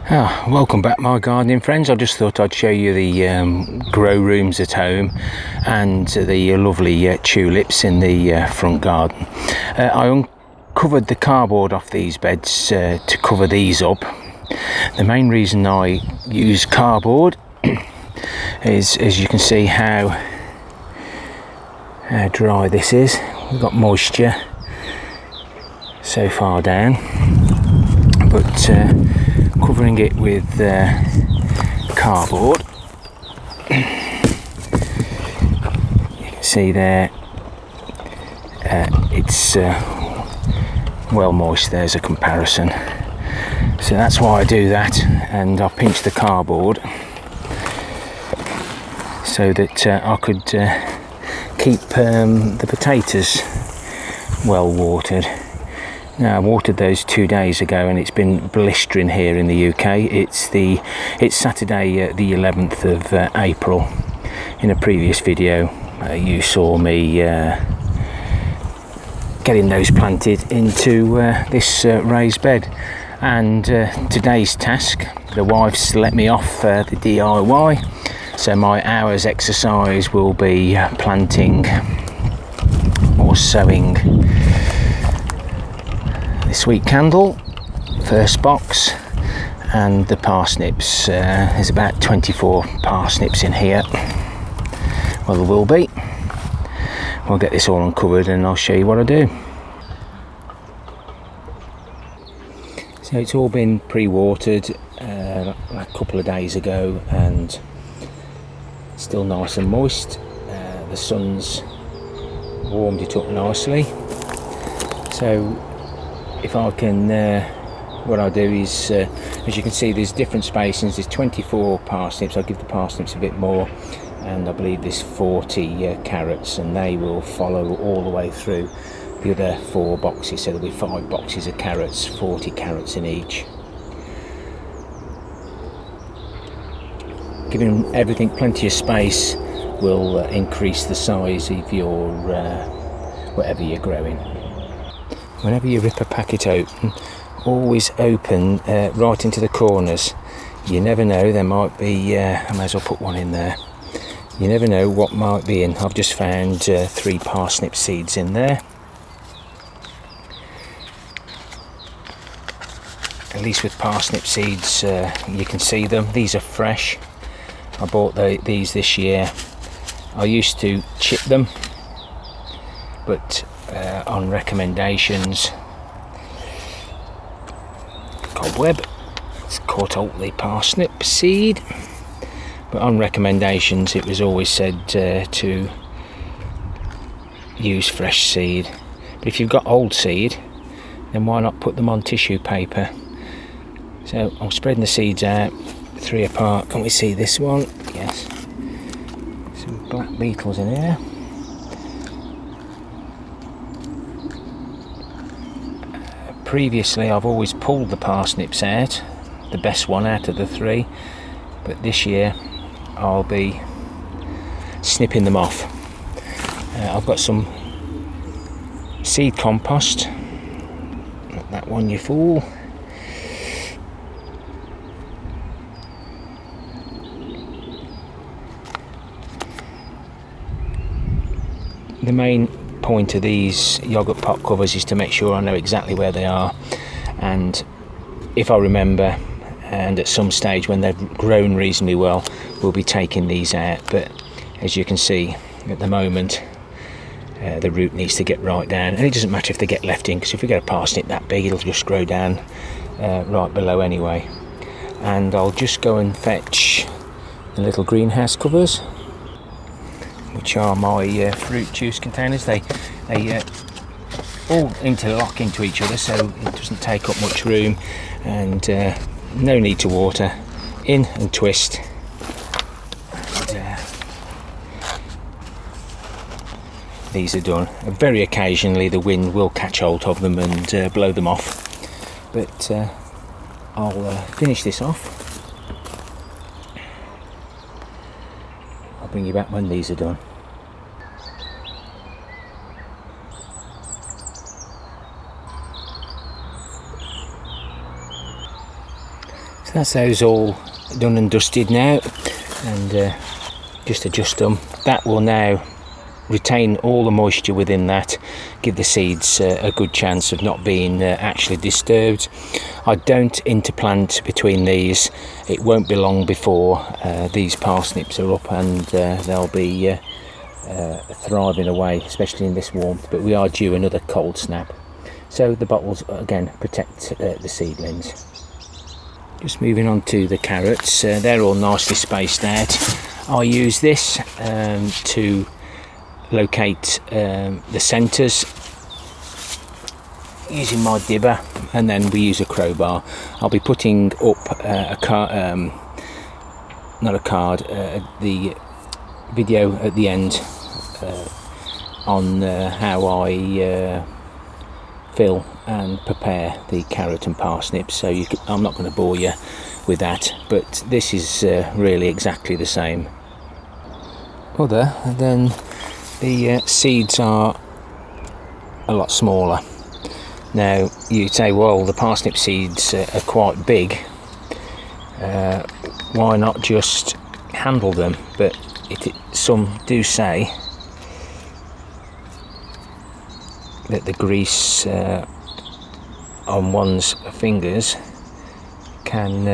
Welcome back, my gardening friends. I just thought I'd show you the grow rooms at home and the lovely tulips in the front garden. I uncovered the cardboard off these beds to cover these up. The main reason I use cardboard is, as you can see, how dry this is. We've got moisture so far down, but covering it with cardboard, you can see there it's well moist. There's a comparison, so that's why I do that, and I've pinched the cardboard so that I could keep the potatoes well watered. Now, I watered those 2 days ago and it's been blistering here in the UK. It's Saturday the 11th of April. In a previous video you saw me getting those planted into this raised bed, and today's task, the wife's let me off the DIY, so my hour's exercise will be planting or sowing sweet candle, first box, and the parsnips. There's about 24 parsnips in here. Well, there will be. We'll get this all uncovered and I'll show you what I do. So it's all been pre-watered a couple of days ago and still nice and moist. The sun's warmed it up nicely. So if I can, what I do is, as you can see, there's different spacings. There's 24 parsnips. I'll give the parsnips a bit more, and I believe there's 40 carrots, and they will follow all the way through the other 4 boxes. So there'll be 5 boxes of carrots, 40 carrots in each. Giving everything plenty of space will increase the size of your whatever you're growing. Whenever you rip a packet open, always open right into the corners. You never know, there might be, I may as well put one in there. You never know what might be in. I've just found 3 parsnip seeds in there. At least with parsnip seeds, you can see them. These are fresh. I bought these this year. I used to chip them, but on recommendations, cobweb, it's caught out the parsnip seed, but on recommendations it was always said to use fresh seed. But if you've got old seed, then why not put them on tissue paper? So I'm spreading the seeds out 3 apart. Can we see this one? Yes. Some black beetles in here. Previously I've always pulled the parsnips out, the best one out of the 3, but this year I'll be snipping them off. I've got some seed compost. Not that one, you fool. The main point of these yogurt pot covers is to make sure I know exactly where they are, and if I remember, and at some stage when they've grown reasonably well, we'll be taking these out. But as you can see at the moment, the root needs to get right down, and it doesn't matter if they get left in, because if we get a parsnip that big it'll just grow down right below anyway. And I'll just go and fetch the little greenhouse covers, which are my fruit juice containers. They all interlock into each other, so it doesn't take up much room, and no need to water. In and twist, and these are done. Very occasionally the wind will catch hold of them and blow them off, but I'll finish this off. I'll bring you back when these are done. So That's those all done and dusted now, and just adjust them. That will now retain all the moisture within that, give the seeds a good chance of not being actually disturbed. I don't interplant between these. It won't be long before these parsnips are up, and they'll be thriving away, especially in this warmth, but we are due another cold snap, so the bottles again protect the seedlings. Just moving on to the carrots, they're all nicely spaced out. I use this to locate the centres using my dibber, and then we use a crowbar. I'll be putting up the video at the end on how I fill and prepare the carrot and parsnips, so I'm not going to bore you with that, but this is really exactly the same. And then the seeds are a lot smaller. Now you say, well, the parsnip seeds are quite big, why not just handle them? But some do say that the grease on one's fingers can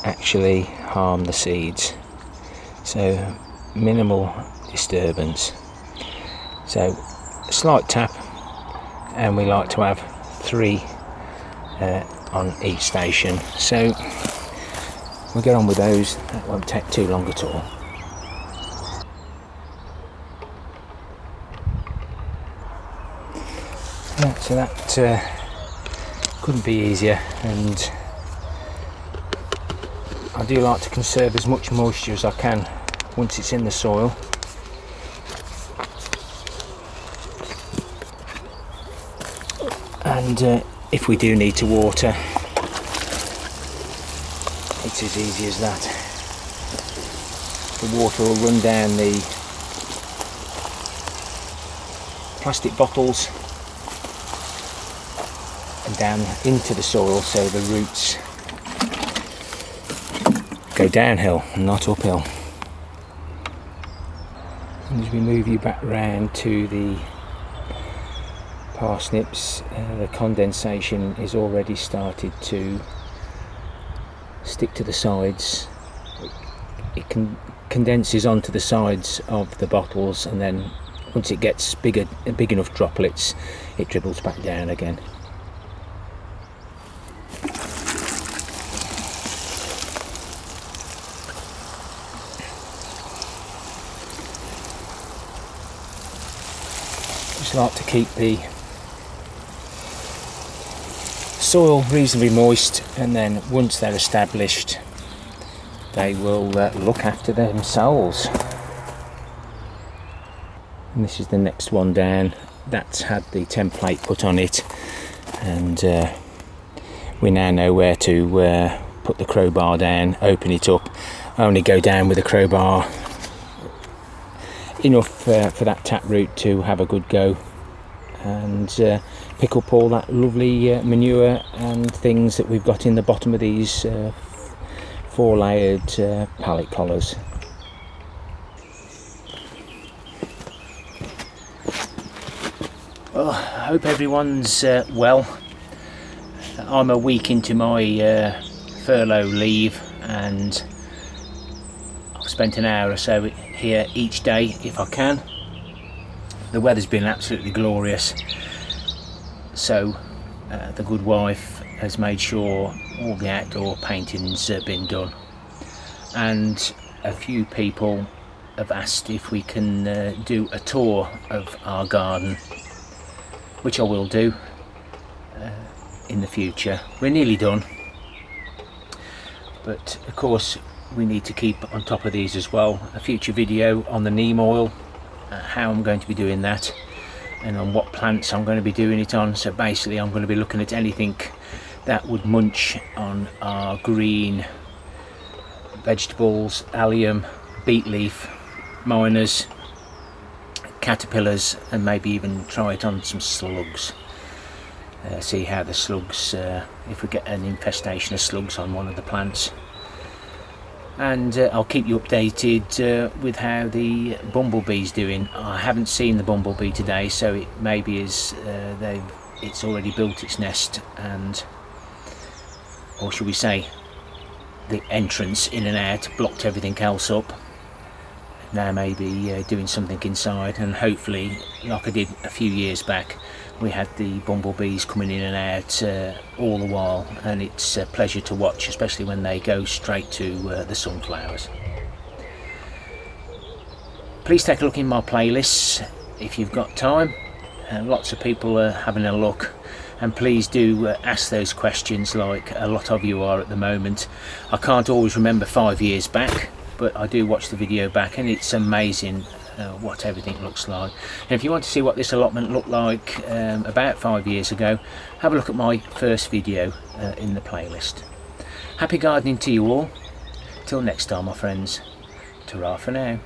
actually harm the seeds, so minimal disturbance. So slight tap, and we like to have 3 on each station, so we'll get on with those. That won't take too long at all. Yeah, so that couldn't be easier, and I do like to conserve as much moisture as I can once it's in the soil. And if we do need to water, it's as easy as that. The water will run down the plastic bottles and down into the soil, so the roots go downhill and not uphill. And as we move you back round to the parsnips, the condensation is already started to stick to the sides. It condenses onto the sides of the bottles, and then once it gets big enough droplets, it dribbles back down again. Just like to keep the soil reasonably moist, and then once they're established, they will look after themselves. And this is the next one down. That's had the template put on it, and we now know where to put the crowbar down, open it up. I only go down with the crowbar enough for that taproot to have a good go, and pick up all that lovely manure and things that we've got in the bottom of these 4-layered pallet collars. Well, I hope everyone's well. I'm a week into my furlough leave, and I've spent an hour or so here each day if I can. The weather's been absolutely glorious, so the good wife has made sure all the outdoor painting's been done, and a few people have asked if we can do a tour of our garden, which I will do in the future. We're nearly done, but of course we need to keep on top of these as well. A future video on the neem oil, how I'm going to be doing that, and on what plants I'm going to be doing it on. So basically I'm going to be looking at anything that would munch on our green vegetables, allium, beet leaf, miners, caterpillars, and maybe even try it on some slugs. see how the slugs, if we get an infestation of slugs on one of the plants. And I'll keep you updated with how the bumblebee's doing. I haven't seen the bumblebee today, so it maybe is it's already built its nest, and, or should we say, the entrance in and out blocked everything else up. Now maybe doing something inside, and hopefully, like I did a few years back, we had the bumblebees coming in and out all the while, and it's a pleasure to watch, especially when they go straight to the sunflowers. Please take a look in my playlists if you've got time. Lots of people are having a look, and please do ask those questions like a lot of you are at the moment. I can't always remember 5 years back, but I do watch the video back, and it's amazing what everything looks like. And if you want to see what this allotment looked like about 5 years ago, have a look at my first video in the playlist. Happy gardening to you all. Till next time, my friends. Ta-ra for now.